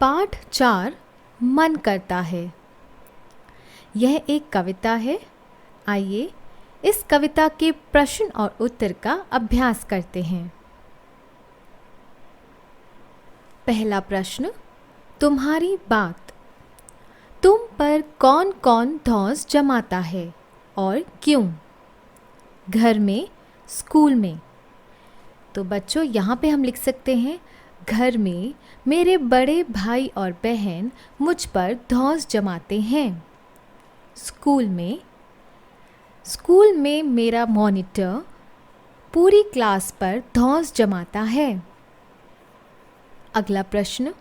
पाठ 4 मन करता है। यह एक कविता है। आइए इस कविता के प्रश्न और उत्तर का अभ्यास करते हैं। पहला प्रश्न, तुम्हारी बात। तुम पर कौन कौन धौंस जमाता है और क्यों? घर में, स्कूल में। तो बच्चों यहाँ पे हम लिख सकते हैं, घर में मेरे बड़े भाई और बहन मुझ पर धौंस जमाते हैं। स्कूल में मेरा मॉनिटर पूरी क्लास पर धौंस जमाता है। अगला प्रश्न,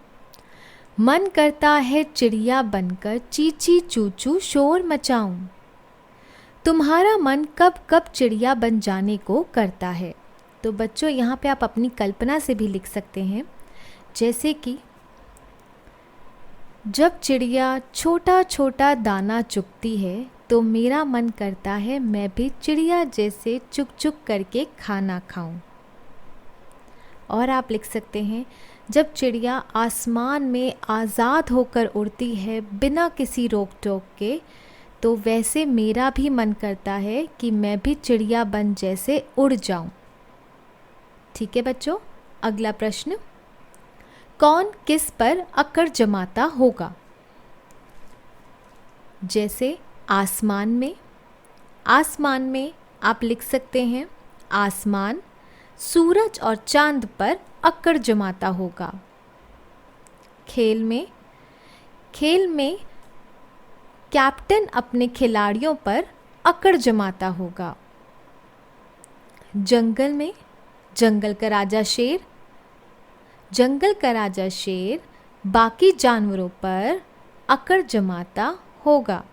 मन करता है चिड़िया बनकर चींची चूचू शोर मचाऊं। तुम्हारा मन कब कब चिड़िया बन जाने को करता है? तो बच्चों यहाँ पे आप अपनी कल्पना से भी लिख सकते हैं, जैसे कि जब चिड़िया छोटा छोटा दाना चुगती है तो मेरा मन करता है मैं भी चिड़िया जैसे चुग चुग करके खाना खाऊं। और आप लिख सकते हैं, जब चिड़िया आसमान में आज़ाद होकर उड़ती है बिना किसी रोक टोक के, तो वैसे मेरा भी मन करता है कि मैं भी चिड़िया बन जैसे उड़ जाऊं। ठीक है बच्चों। अगला प्रश्न, कौन किस पर अकड़ जमाता होगा? जैसे आसमान में आप लिख सकते हैं, आसमान सूरज और चांद पर अकड़ जमाता होगा। खेल में कैप्टन अपने खिलाड़ियों पर अकड़ जमाता होगा। जंगल का राजा शेर बाकी जानवरों पर अकड़ जमाता होगा।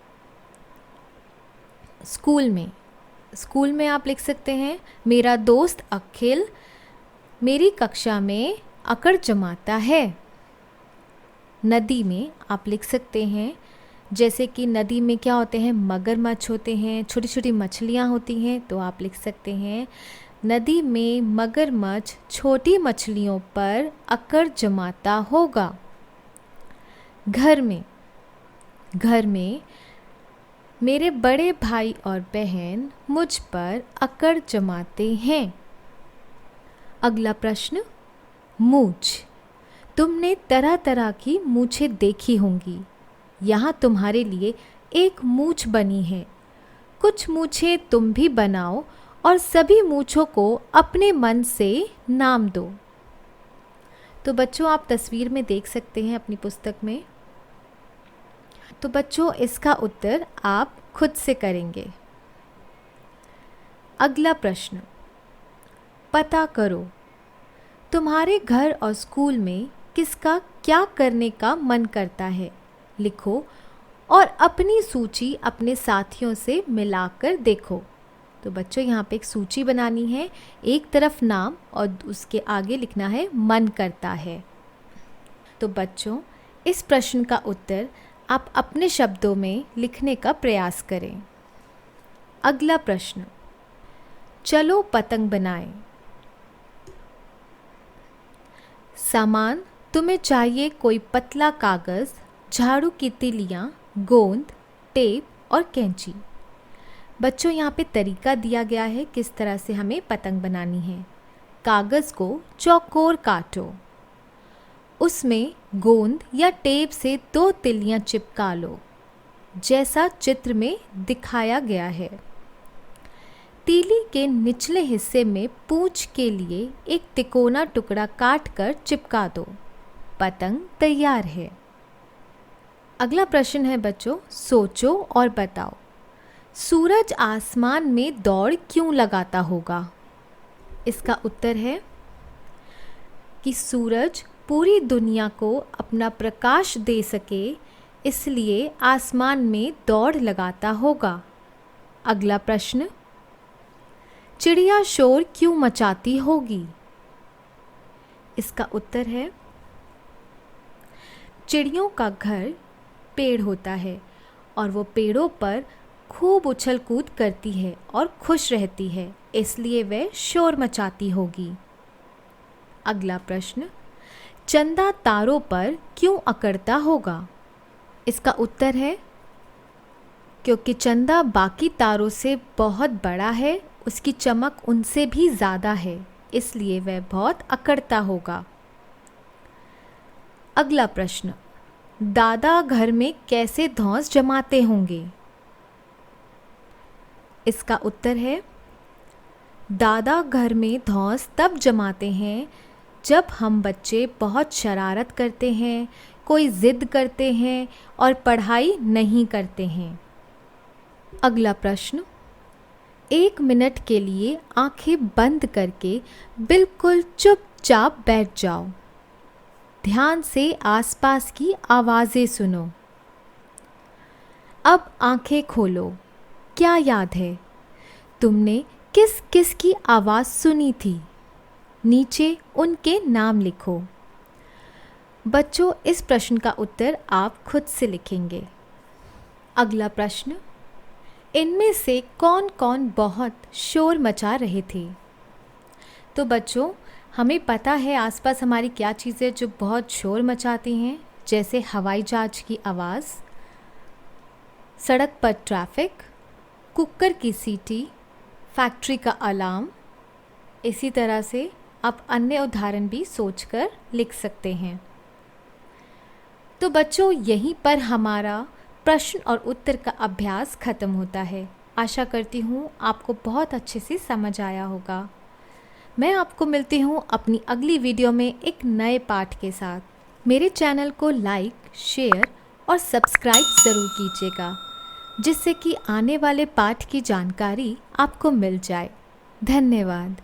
स्कूल में आप लिख सकते हैं, मेरा दोस्त अखिल मेरी कक्षा में अकड़ जमाता है। नदी में आप लिख सकते हैं, जैसे कि नदी में क्या होते हैं, मगरमच्छ होते हैं, छोटी छोटी मछलियाँ होती हैं, तो आप लिख सकते हैं, नदी में मगरमच्छ छोटी मछलियों पर अकड़ जमाता होगा। घर में मेरे बड़े भाई और बहन मुझ पर अकड़ जमाते हैं। अगला प्रश्न, मूंछ। तुमने तरह तरह की मूंछें देखी होंगी। यहाँ तुम्हारे लिए एक मूंछ बनी है। कुछ मूंछें तुम भी बनाओ और सभी मूंछों को अपने मन से नाम दो। तो बच्चों आप तस्वीर में देख सकते हैं अपनी पुस्तक में। तो बच्चों इसका उत्तर आप खुद से करेंगे। अगला प्रश्न, पता करो तुम्हारे घर और स्कूल में किसका क्या करने का मन करता है। लिखो और अपनी सूची अपने साथियों से मिलाकर देखो। तो बच्चों यहाँ पे एक सूची बनानी है, एक तरफ नाम और उसके आगे लिखना है मन करता है। तो बच्चों इस प्रश्न का उत्तर आप अपने शब्दों में लिखने का प्रयास करें। अगला प्रश्न, चलो पतंग बनाएं। सामान तुम्हें चाहिए कोई पतला कागज़, झाड़ू की तीलियाँ, गोंद, टेप और कैंची। बच्चों यहाँ पे तरीका दिया गया है किस तरह से हमें पतंग बनानी है। कागज़ को चौकोर काटो, उसमें गोंद या टेप से 2 तिलियाँ चिपका लो, जैसा चित्र में दिखाया गया है। तीली के निचले हिस्से में पूंछ के लिए एक तिकोना टुकड़ा काटकर चिपका दो। पतंग तैयार है। अगला प्रश्न है बच्चों, सोचो और बताओ, सूरज आसमान में दौड़ क्यों लगाता होगा? इसका उत्तर है कि सूरज पूरी दुनिया को अपना प्रकाश दे सके, इसलिए आसमान में दौड़ लगाता होगा। अगला प्रश्न, चिड़िया शोर क्यों मचाती होगी? इसका उत्तर है, चिड़ियों का घर पेड़ होता है और वो पेड़ों पर खूब उछल कूद करती है और खुश रहती है, इसलिए वह शोर मचाती होगी। अगला प्रश्न, चंदा तारों पर क्यों अकड़ता होगा? इसका उत्तर है क्योंकि चंदा बाकी तारों से बहुत बड़ा है, उसकी चमक उनसे भी ज़्यादा है, इसलिए वह बहुत अकड़ता होगा। अगला प्रश्न, दादा घर में कैसे धौंस जमाते होंगे? इसका उत्तर है दादा घर में धौंस तब जमाते हैं जब हम बच्चे बहुत शरारत करते हैं, कोई ज़िद करते हैं और पढ़ाई नहीं करते हैं। अगला प्रश्न, 1 मिनट के लिए आंखें बंद करके बिल्कुल चुपचाप बैठ जाओ। ध्यान से आसपास की आवाज़ें सुनो। अब आंखें खोलो। क्या याद है? तुमने किस किस की आवाज़ सुनी थी? नीचे उनके नाम लिखो। बच्चों, इस प्रश्न का उत्तर आप खुद से लिखेंगे। अगला प्रश्न, इनमें से कौन कौन बहुत शोर मचा रहे थे? तो बच्चों, हमें पता है आसपास हमारी क्या चीज़ें जो बहुत शोर मचाती हैं, जैसे हवाई जहाज की आवाज़, सड़क पर ट्रैफिक, कुकर की सीटी, फैक्ट्री का अलार्म। इसी तरह से आप अन्य उदाहरण भी सोचकर लिख सकते हैं। तो बच्चों, यहीं पर हमारा प्रश्न और उत्तर का अभ्यास ख़त्म होता है। आशा करती हूँ आपको बहुत अच्छे से समझ आया होगा। मैं आपको मिलती हूँ अपनी अगली वीडियो में एक नए पाठ के साथ। मेरे चैनल को लाइक, शेयर और सब्सक्राइब ज़रूर कीजिएगा, जिससे कि आने वाले पाठ की जानकारी आपको मिल जाए। धन्यवाद।